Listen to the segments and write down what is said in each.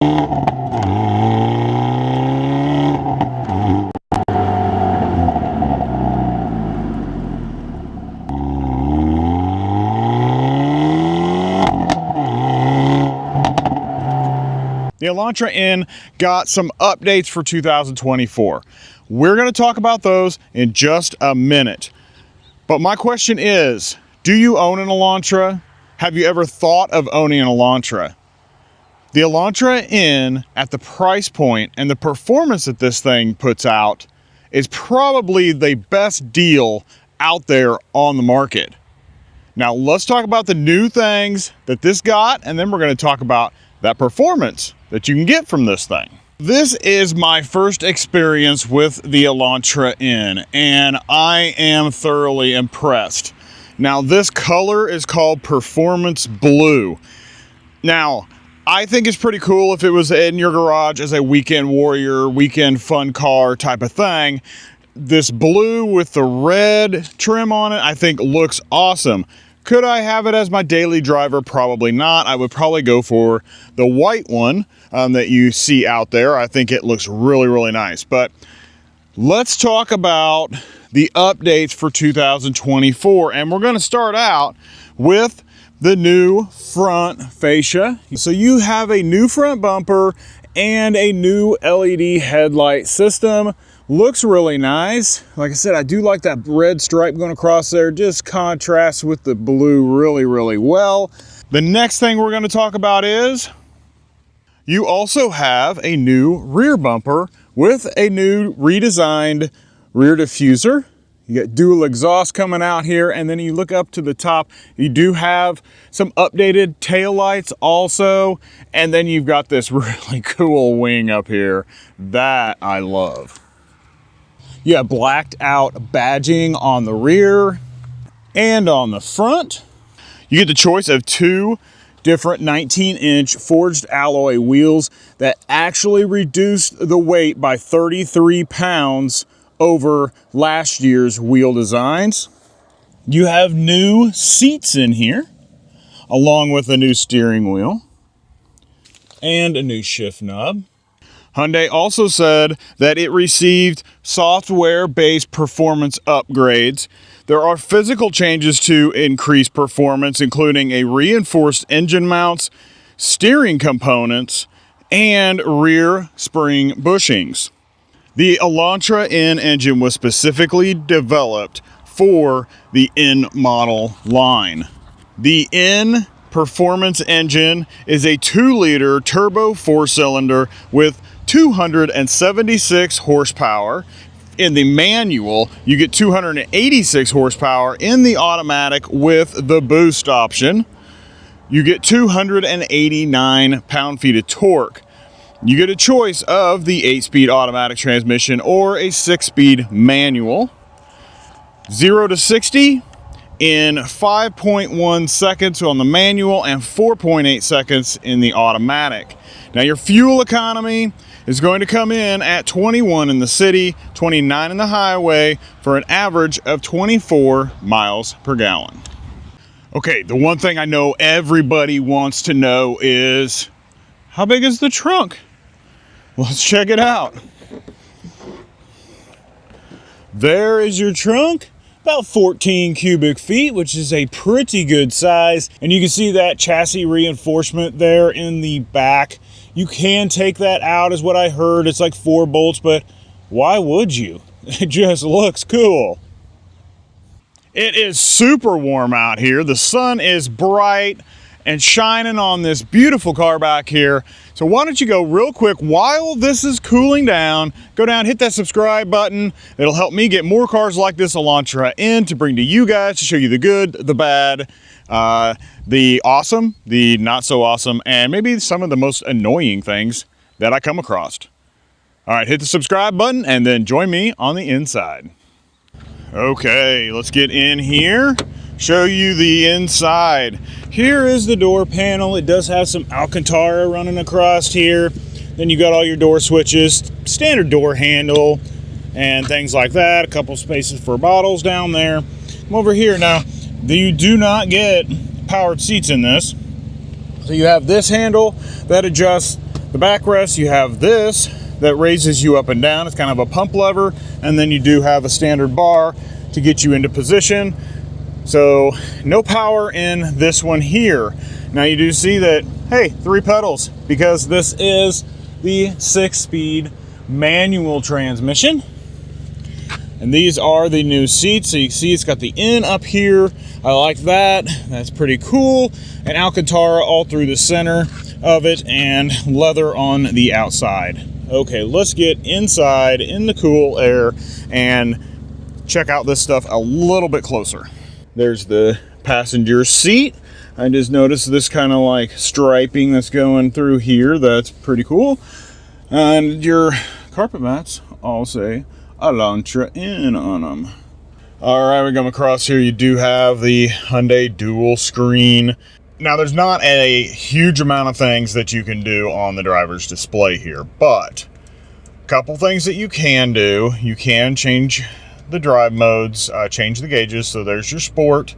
The Elantra N got some updates for 2024. We're going to talk about those in just a minute. But my question is, do you own an Elantra? Have you ever thought of owning an Elantra? The Elantra N, at the price point and the performance that this thing puts out, is probably the best deal out there on the market. Now let's talk about the new things that this got, and then we're going to talk about that performance that you can get from this thing. This is my first experience with the Elantra N, and I am thoroughly impressed. Now this color is called Performance Blue. Now, I think it's pretty cool if it was in your garage as a weekend warrior, weekend fun car type of thing. This blue with the red trim on it, I think looks awesome. Could I have it as my daily driver? Probably not. I would probably go for the white one that you see out there. I think it looks really, really nice. But let's talk about the updates for 2024. And we're going to start out with the new front fascia. So you have a new front bumper and a new LED headlight system. Looks really nice. Like I said, I do like that red stripe going across there. Just contrasts with the blue really, really well. The next thing we're going to talk about is you also have a new rear bumper with a new redesigned rear diffuser. You got dual exhaust coming out here, and then you look up to the top, you do have some updated tail lights also, and then you've got this really cool wing up here that I love. You have blacked out badging on the rear and on the front. You get the choice of two different 19-inch forged alloy wheels that actually reduced the weight by 33 pounds over last year's wheel designs. You have new seats in here, along with a new steering wheel and a new shift knob. Hyundai also said that it received software-based performance upgrades. There are physical changes to increase performance, including a reinforced engine mounts, steering components, and rear spring bushings. The Elantra N engine was specifically developed for the N model line. The N performance engine is a 2-liter turbo 4-cylinder with 276 horsepower. In the manual, you get 286 horsepower. In the automatic with the boost option, you get 289 pound-feet of torque. You get a choice of the 8-speed automatic transmission or a 6-speed manual. 0 to 60 in 5.1 seconds on the manual and 4.8 seconds in the automatic. Now your fuel economy is going to come in at 21 in the city, 29 in the highway, for an average of 24 miles per gallon. Okay, the one thing I know everybody wants to know is, how big is the trunk? Let's check it out. There is your trunk, about 14 cubic feet, which is a pretty good size. And you can see that chassis reinforcement there in the back. You can take that out, is what I heard. It's like 4 bolts, but why would you? It just looks cool. It is super warm out here. The sun is bright and shining on this beautiful car back here. So why don't you go real quick while this is cooling down, go down, hit that subscribe button. It'll help me get more cars like this Elantra N to bring to you guys, to show you the good, the bad, the awesome, the not so awesome, and maybe some of the most annoying things that I come across. All right, hit the subscribe button and then join me on the inside. Okay, let's get in here, show you the inside. Here is the door panel. It does have some Alcantara running across here. Then you got all your door switches, standard door handle, and things like that. A couple spaces for bottles down there. Come over here now. You do not get powered seats in this. So you have this handle that adjusts The backrest, you have this that raises you up and down. It's kind of a pump lever, and then you do have a standard bar to get you into position. So no power in this one here. Now you do see that, hey, 3 pedals, because this is the 6-speed manual transmission. And these are the new seats. So you see it's got the N up here. I like that. That's pretty cool. And Alcantara all through the center of it, and leather on the outside. Okay, let's get inside in the cool air and check out this stuff a little bit closer. There's the passenger seat. I just noticed this kind of like striping that's going through here. That's pretty cool. And your carpet mats all say Elantra N on them. All right, we come across here. You do have the Hyundai dual screen. Now, there's not a huge amount of things that you can do on the driver's display here, but a couple things that you can do. You can change the drive modes, change the gauges. So there's your sport.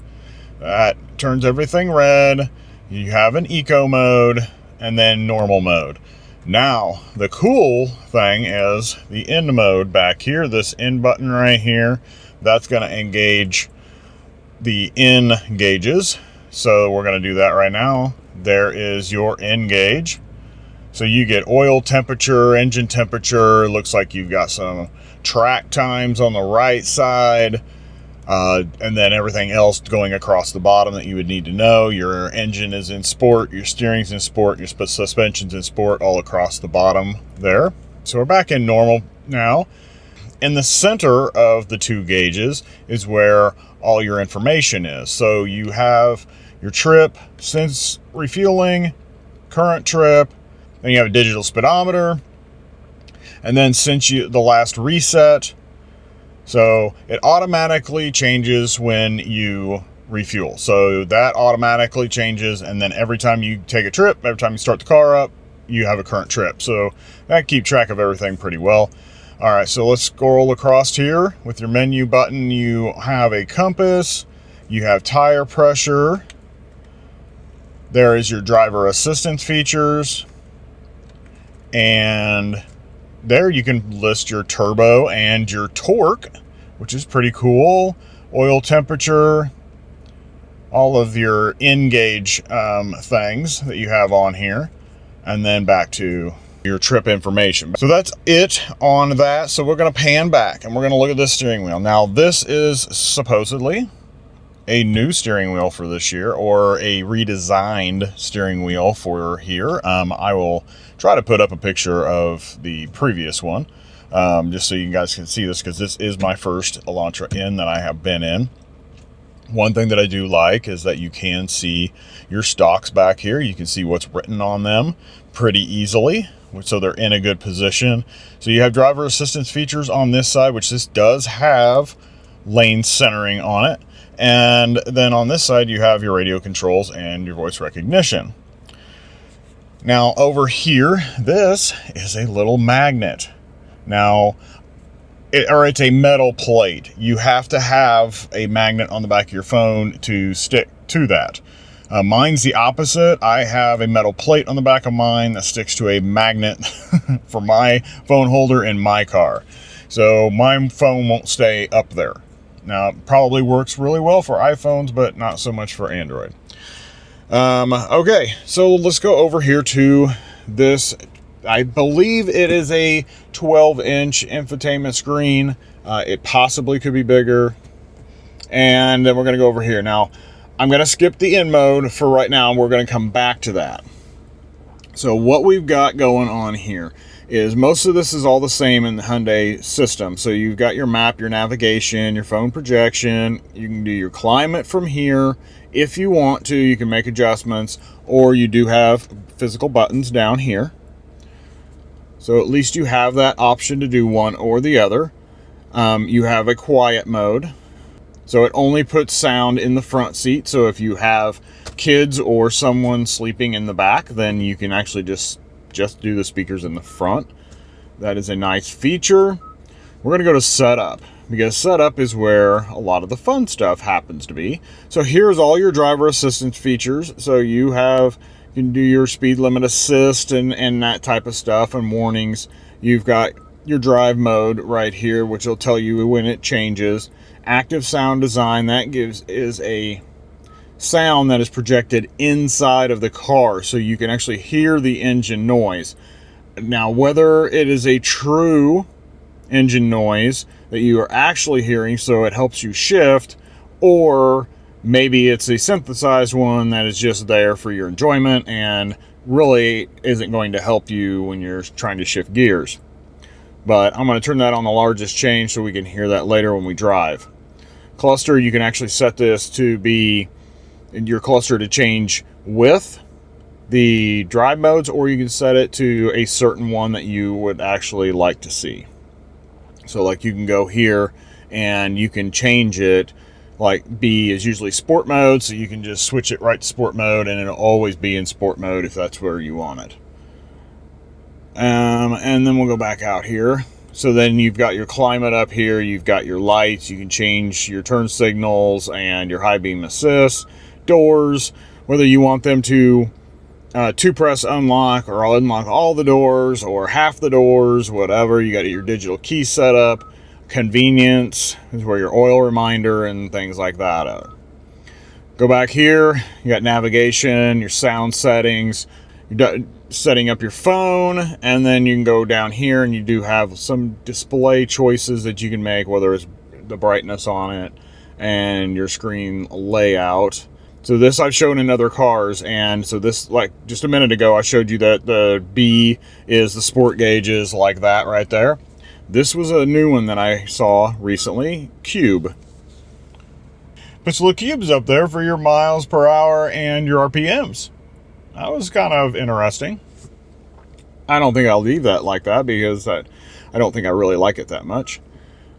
That turns everything red. You have an eco mode and then normal mode. Now, the cool thing is the N mode back here, this N button right here, that's going to engage the N gauges. So we're going to do that right now. There is your N gauge. So you get oil temperature, engine temperature. Looks like you've got some track times on the right side. And then everything else going across the bottom that you would need to know. Your engine is in sport, your steering's in sport, your suspension's in sport, all across the bottom there. So we're back in normal now. In the center of the 2 gauges is where all your information is. So you have your trip, since refueling, current trip, then you have a digital speedometer, and then since the last reset. So it automatically changes when you refuel. So that automatically changes, and then every time you take a trip, every time you start the car up, you have a current trip. So that keeps track of everything pretty well. All right, so let's scroll across here. With your menu button, you have a compass, you have tire pressure. There is your driver assistance features, and there you can list your turbo and your torque, which is pretty cool. Oil temperature, all of your N-gauge things that you have on here, and then back to your trip information. So that's it on that. So we're going to pan back and we're going to look at this steering wheel. Now, this is supposedly a new steering wheel for this year, or a redesigned steering wheel for here. I will try to put up a picture of the previous one, just so you guys can see this, because this is my first Elantra N that I have been in. One thing that I do like is that you can see your stocks back here. You can see what's written on them pretty easily, so they're in a good position. So you have driver assistance features on this side, which this does have lane centering on it. And then on this side, you have your radio controls and your voice recognition. Now over here, this is a little magnet. Now, it's a metal plate. You have to have a magnet on the back of your phone to stick to that. Mine's the opposite. I have a metal plate on the back of mine that sticks to a magnet for my phone holder in my car. So my phone won't stay up there. Now, it probably works really well for iPhones, but not so much for Android. Okay, so let's go over here to this. I believe it is a 12-inch infotainment screen. It possibly could be bigger. And then we're going to go over here. Now, I'm going to skip the in mode for right now, and we're going to come back to that. So what we've got going on here is most of this is all the same in the Hyundai system. So you've got your map, your navigation, your phone projection. You can do your climate from here. If you want to, you can make adjustments, or you do have physical buttons down here. So at least you have that option to do one or the other. You have a quiet mode. So it only puts sound in the front seat. So if you have kids or someone sleeping in the back, then you can actually just do the speakers in the front. That is a nice feature. We're going to go to setup, because setup is where a lot of the fun stuff happens to be. So here's all your driver assistance features. So you have You can do your speed limit assist and that type of stuff and warnings. You've got your drive mode right here, which will tell you when it changes. Active sound design, that is a sound that is projected inside of the car, so you can actually hear the engine noise. Now, whether it is a true engine noise that you are actually hearing, so it helps you shift, or maybe it's a synthesized one that is just there for your enjoyment and really isn't going to help you when you're trying to shift gears. But I'm going to turn that on the largest change so we can hear that later when we drive. Cluster, you can actually set this to be your cluster to change with the drive modes, or you can set it to a certain one that you would actually like to see. So like you can go here and you can change it. Like B is usually sport mode, so you can just switch it right to sport mode and it'll always be in sport mode if that's where you want it. And then we'll go back out here. So then you've got your climate up here, you've got your lights, you can change your turn signals and your high beam assist, doors, whether you want them to two-press unlock or unlock all the doors or half the doors, whatever. You got your digital key setup. Convenience is where your oil reminder and things like that are. Go back here, you got navigation, your sound settings, you're setting up your phone, and then you can go down here and you do have some display choices that you can make, whether it's the brightness on it and your screen layout. So this I've shown in other cars, and so this, like just a minute ago, I showed you that the B is the sport gauges like that right there. This was a new one that I saw recently, Cube. But so the Cube's up there for your miles per hour and your RPMs. That was kind of interesting. I don't think I'll leave that like that because I don't think I really like it that much.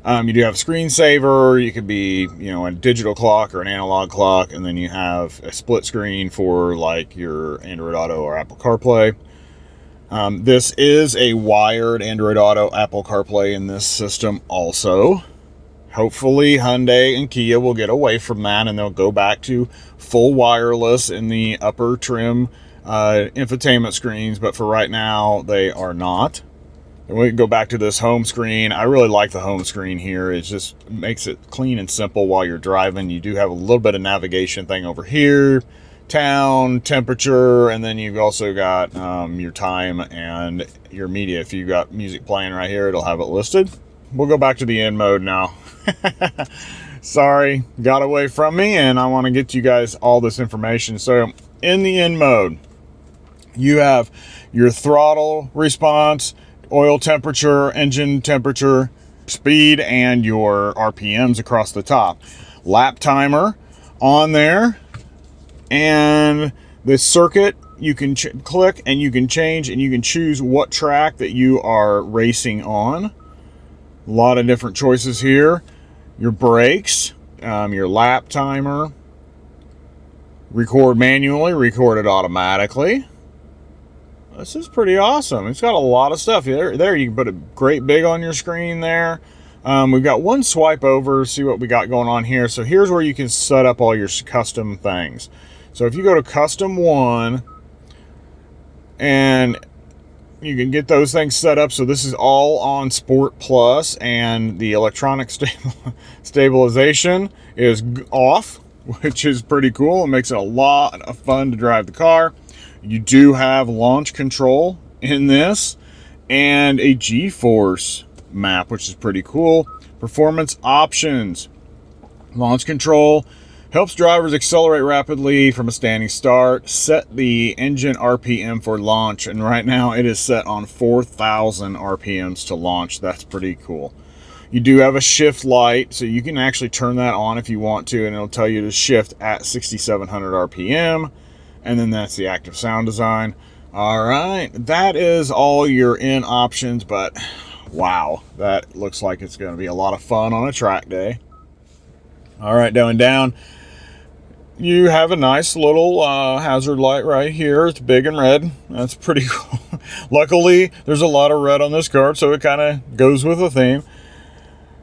You do have a screensaver. You could be, a digital clock or an analog clock, and then you have a split screen for like your Android Auto or Apple CarPlay. This is a wired Android Auto, Apple CarPlay in this system also. Hopefully Hyundai and Kia will get away from that and they'll go back to full wireless in the upper trim infotainment screens, but for right now they are not. And we can go back to this home screen. I really like the home screen here. It just makes it clean and simple while you're driving. You do have a little bit of navigation thing over here, town, temperature, and then you've also got your time and your media. If you've got music playing right here, it'll have it listed. We'll go back to the N mode now. Sorry, got away from me, and I want to get you guys all this information. So in the N mode, you have your throttle response, oil temperature, engine temperature, speed, and your RPMs across the top. Lap timer on there, and the circuit you can click and you can change and you can choose what track that you are racing on. A lot of different choices here. Your brakes, your lap timer, record manually, record it automatically. This is pretty awesome. It's got a lot of stuff. There you can put a great big on your screen there. We've got one swipe over, see what we got going on here. So here's where you can set up all your custom things. So if you go to custom 1, and you can get those things set up. So this is all on Sport Plus, and the electronic stabilization is off, which is pretty cool. It makes it a lot of fun to drive the car. You do have launch control in this and a G-force map, which is pretty cool. Performance options. Launch control helps drivers accelerate rapidly from a standing start. Set the engine RPM for launch, and right now it is set on 4,000 RPMs to launch. That's pretty cool. You do have a shift light, so you can actually turn that on if you want to, and it'll tell you to shift at 6,700 RPM. And then that's the active sound design. All right, that is all your in options, but wow, that looks like it's going to be a lot of fun on a track day. All right, going down, you have a nice little hazard light right here. It's big and red. That's pretty cool. Luckily, there's a lot of red on this car, so it kind of goes with the theme.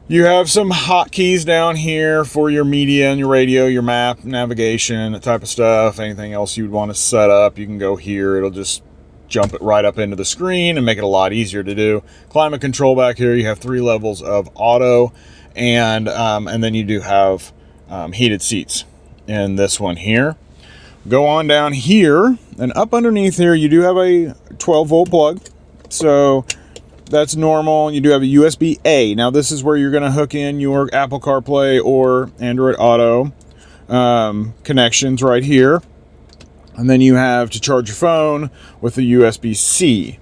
You have some hotkeys down here for your media and your radio, your map, navigation, that type of stuff. Anything else you'd want to set up, you can go here. It'll just jump it right up into the screen and make it a lot easier to do. Climate control back here, you have 3 levels of auto, and then you do have heated seats in this one here. Go on down here, and up underneath here, you do have a 12-volt plug. So that's normal. You do have a USB-A. Now this is where you're going to hook in your Apple CarPlay or Android Auto connections right here. And then you have to charge your phone with the USB-C.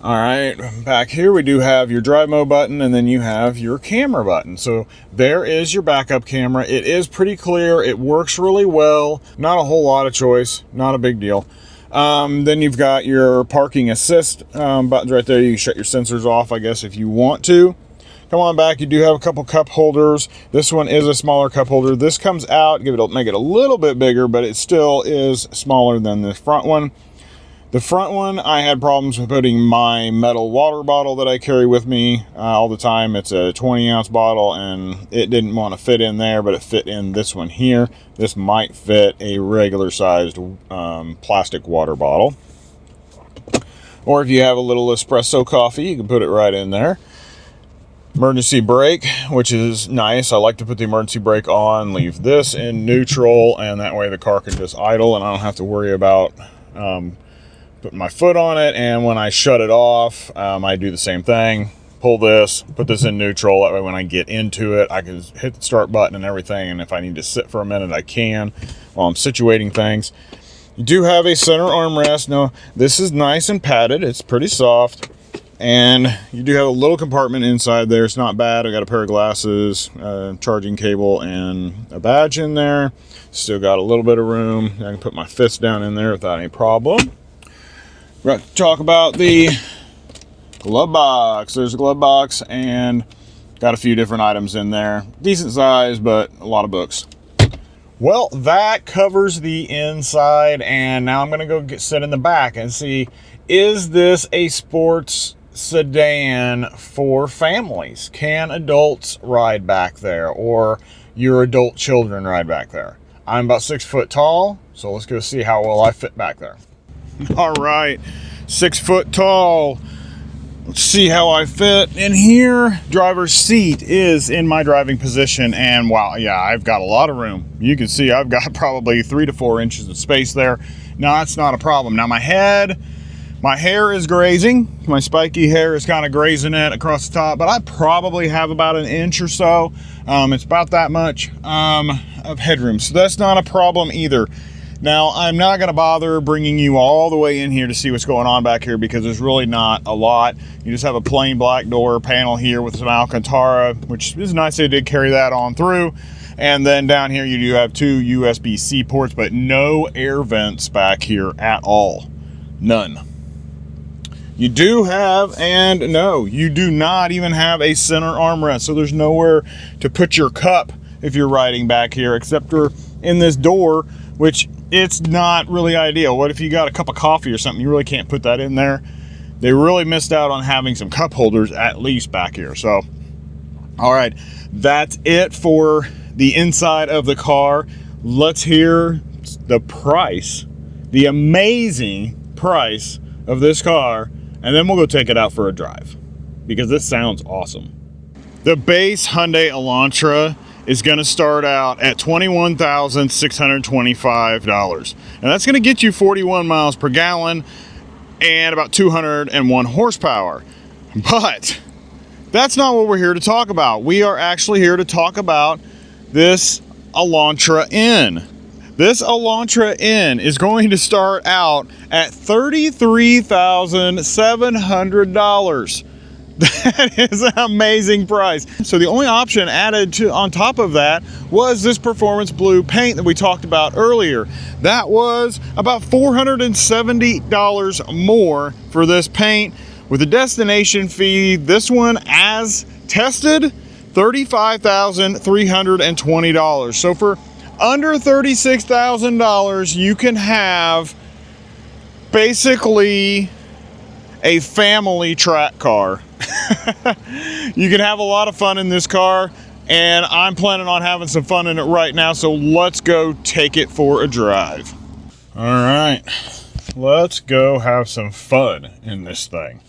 All right, back here we do have your drive mode button, and then you have your camera button. So there is your backup camera. It is pretty clear. It works really well. Not a whole lot of choice. Not a big deal. Then you've got your parking assist buttons right there. You can shut your sensors off, I guess, if you want to. Come on back. You do have a couple cup holders. This one is a smaller cup holder. This comes out, make it a little bit bigger, but it still is smaller than the front one. The front one, I had problems with putting my metal water bottle that I carry with me all the time. It's a 20-ounce bottle, and it didn't want to fit in there, but it fit in this one here. This might fit a regular-sized plastic water bottle. Or if you have a little espresso coffee, you can put it right in there. Emergency brake, which is nice. I like to put the emergency brake on, leave this in neutral, and that way the car can just idle, and I don't have to worry about putting my foot on it. And when I shut it off, I do the same thing. Pull this, put this in neutral. That way when I get into it, I can hit the start button and everything. And if I need to sit for a minute, I can while I'm situating things. You do have a center armrest. Now, this is nice and padded. It's pretty soft. And you do have a little compartment inside there. It's not bad. I got a pair of glasses, charging cable, and a badge in there. Still got a little bit of room. I can put my fist down in there without any problem. We're going to talk about the glove box. There's a glove box and got a few different items in there. Decent size, but a lot of books. Well, that covers the inside, and now I'm going to go sit in the back and see, is this a sports sedan for families? Can adults ride back there, or your adult children ride back there? I'm about 6 foot tall, so let's go see how well I fit back there. All right, 6 foot tall. Let's see how I fit in here. Driver's seat is in my driving position, and wow, yeah, I've got a lot of room. You can see I've got probably 3 to 4 inches of space there. Now, that's not a problem. Now, my hair is grazing. My spiky hair is kind of grazing it across the top, but I probably have about an inch or so. It's about that much of headroom, so that's not a problem either. Now, I'm not going to bother bringing you all the way in here to see what's going on back here, because there's really not a lot. You just have a plain black door panel here with some Alcantara, which is nice. They did carry that on through. And then down here you do have 2 USB-C ports, but no air vents back here at all. None. You do have, and no, you do not even have a center armrest, so there's nowhere to put your cup if you're riding back here, except for in this door, which it's not really ideal. What if you got a cup of coffee or something? You really can't put that in there. They really missed out on having some cup holders at least back here. So, all right, that's it for the inside of the car. Let's hear the price, the amazing price of this car, and then we'll go take it out for a drive, because this sounds awesome. The base Hyundai Elantra is going to start out at $21,625. And that's going to get you 41 miles per gallon and about 201 horsepower. But that's not what we're here to talk about. We are actually here to talk about this Elantra N. This Elantra N is going to start out at $33,700. That is an amazing price. So the only option added on top of that was this performance blue paint that we talked about earlier. That was about $470 more for this paint, with a destination fee, this one as tested, $35,320. So for under $36,000, you can have basically a family track car. You can have a lot of fun in this car, and I'm planning on having some fun in it right now, so let's go take it for a drive. All right, let's go have some fun in this thing.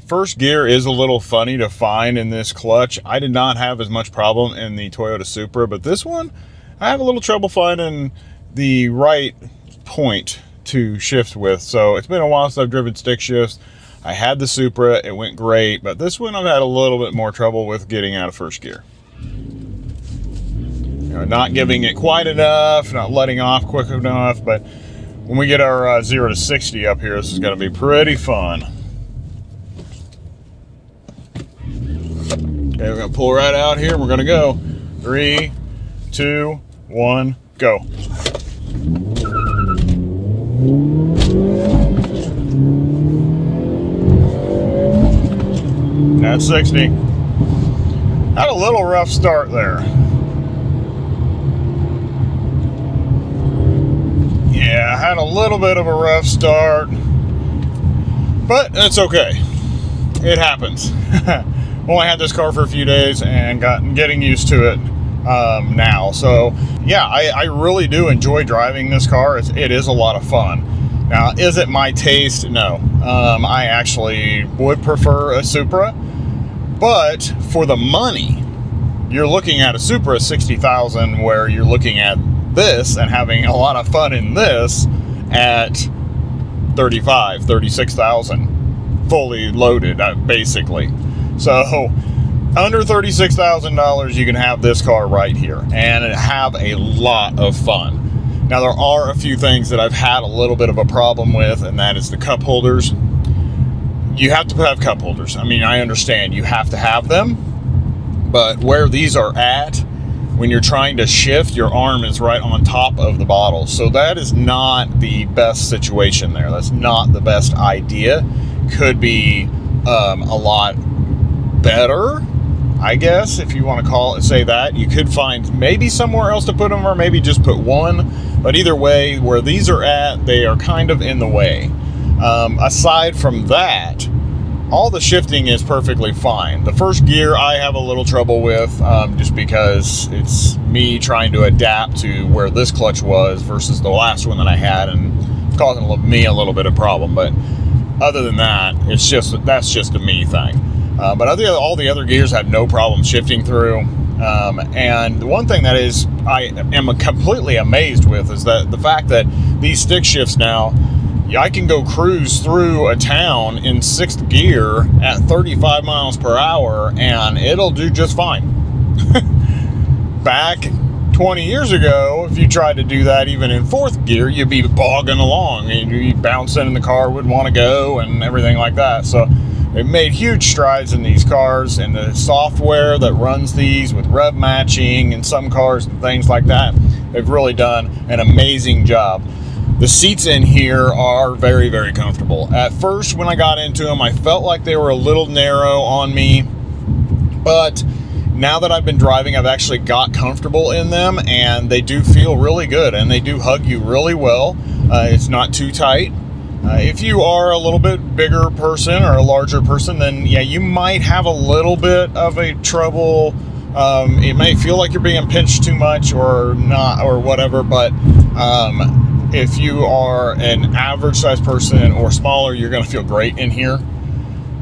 First gear is a little funny to find in this clutch. I did not have as much problem in the Toyota Supra, but this one, I have a little trouble finding the right point to shift with. So it's been a while since I've driven stick shifts. I had the Supra, it went great, but this one I've had a little bit more trouble with getting out of first gear. Not giving it quite enough, not letting off quick enough, but when we get our 0 to 60 up here, this is going to be pretty fun. Okay, we're going to pull right out here and we're going to go. 3, 2, 1, go. That's 60. Had a little rough start there. Yeah, I had a little bit of a rough start, but that's okay. It happens. Only had this car for a few days and getting used to it now. So yeah, I really do enjoy driving this car. It is a lot of fun. Now, is it my taste? No. I actually would prefer a Supra, but for the money, you're looking at a Supra $60,000, where you're looking at this and having a lot of fun in this at $35,000, $36,000, fully loaded, basically. So under $36,000, you can have this car right here and have a lot of fun. Now, there are a few things that I've had a little bit of a problem with, and that is the cup holders. You have to have cup holders. I mean, I understand you have to have them, but where these are at, when you're trying to shift, your arm is right on top of the bottle. So that is not the best situation there. That's not the best idea. Could be a lot better, I guess, if you want to say that. You could find maybe somewhere else to put them, or maybe just put one. But either way, where these are at, they are kind of in the way. Aside from that, all the shifting is perfectly fine. The first gear I have a little trouble with, just because it's me trying to adapt to where this clutch was versus the last one that I had, and causing me a little bit of problem. But other than that, that's just a me thing. But all the other gears have no problem shifting through. And the one thing that I am completely amazed with is that the fact that these stick shifts now, I can go cruise through a town in 6th gear at 35 miles per hour and it'll do just fine. Back 20 years ago, if you tried to do that even in 4th gear, you'd be bogging along and you'd be bouncing and the car wouldn't want to go and everything like that. So they've made huge strides in these cars, and the software that runs these with rev matching in some cars and things like that, they've really done an amazing job. The seats in here are very, very comfortable. At first, when I got into them, I felt like they were a little narrow on me, but now that I've been driving, I've actually got comfortable in them, and they do feel really good, and they do hug you really well. It's not too tight. If you are a little bit bigger person or a larger person, then yeah, you might have a little bit of a trouble. It may feel like you're being pinched too much or not, or whatever, but if you are an average size person or smaller, you're going to feel great in here.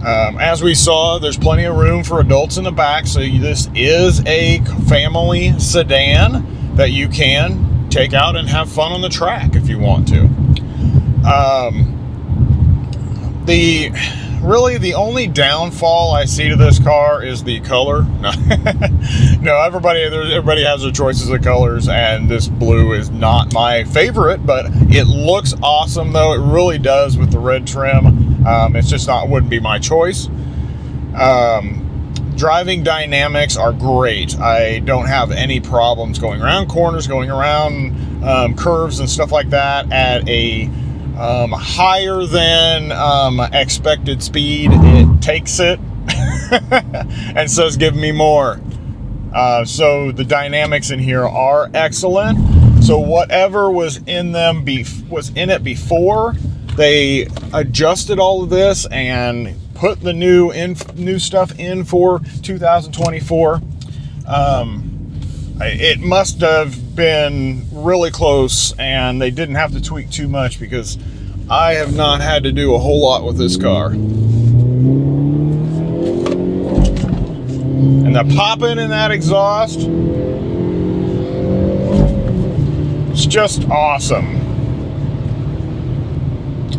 As we saw, there's plenty of room for adults in the back, so this is a family sedan that you can take out and have fun on the track if you want to. The only downfall I see to this car is the color. No, everybody has their choices of colors, and this blue is not my favorite, but it looks awesome though. It really does with the red trim. It's just wouldn't be my choice. Driving dynamics are great. I don't have any problems going around corners, going around curves and stuff like that at a higher than expected speed. It takes it. and so it's giving me more. So the dynamics in here are excellent. So whatever was in it before, they adjusted all of this and put the new stuff in for 2024. It must have been really close, and they didn't have to tweak too much, because I have not had to do a whole lot with this car. And the popping in that exhaust, it's just awesome.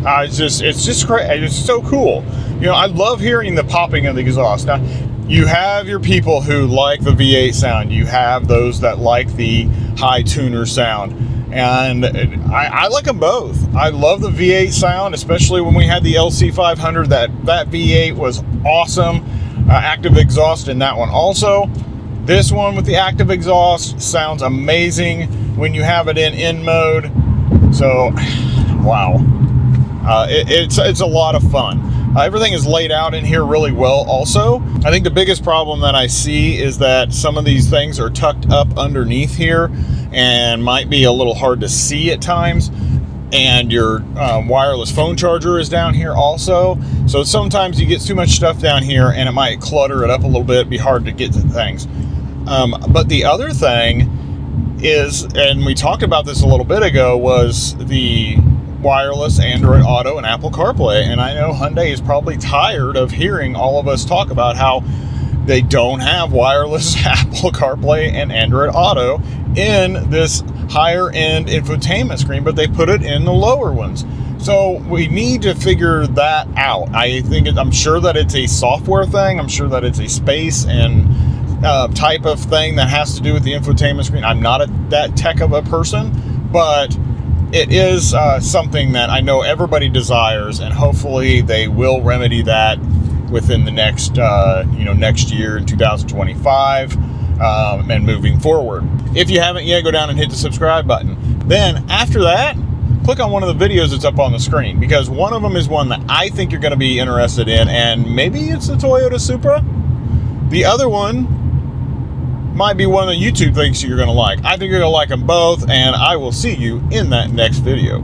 It's just great. It's so cool. You know, I love hearing the popping of the exhaust. Now, you have your people who like the V8 sound. You have those that like the high tuner sound. And I like them both. I love the V8 sound, especially when we had the LC500. That V8 was awesome. Active exhaust in that one also. This one with the active exhaust sounds amazing when you have it in mode. So, wow. It's a lot of fun. Everything is laid out in here really well also. I think the biggest problem that I see is that some of these things are tucked up underneath here and might be a little hard to see at times. And your wireless phone charger is down here also. So sometimes you get too much stuff down here and it might clutter it up a little bit, be hard to get to things. But the other thing is, and we talked about this a little bit ago, was the wireless Android Auto and Apple CarPlay. And I know Hyundai is probably tired of hearing all of us talk about how they don't have wireless Apple CarPlay and Android Auto in this higher end infotainment screen, but they put it in the lower ones. So we need to figure that out. I'm sure that it's a software thing. I'm sure that it's a space and type of thing that has to do with the infotainment screen. I'm not that tech of a person, but it is something that I know everybody desires, and hopefully they will remedy that within the next year in 2025 and moving forward. If you haven't yet, go down and hit the subscribe button. Then after that, click on one of the videos that's up on the screen, because one of them is one that I think you're going to be interested in, and maybe it's the Toyota Supra. The other one might be one that YouTube thinks you're going to like. I think you're going to like them both, and I will see you in that next video.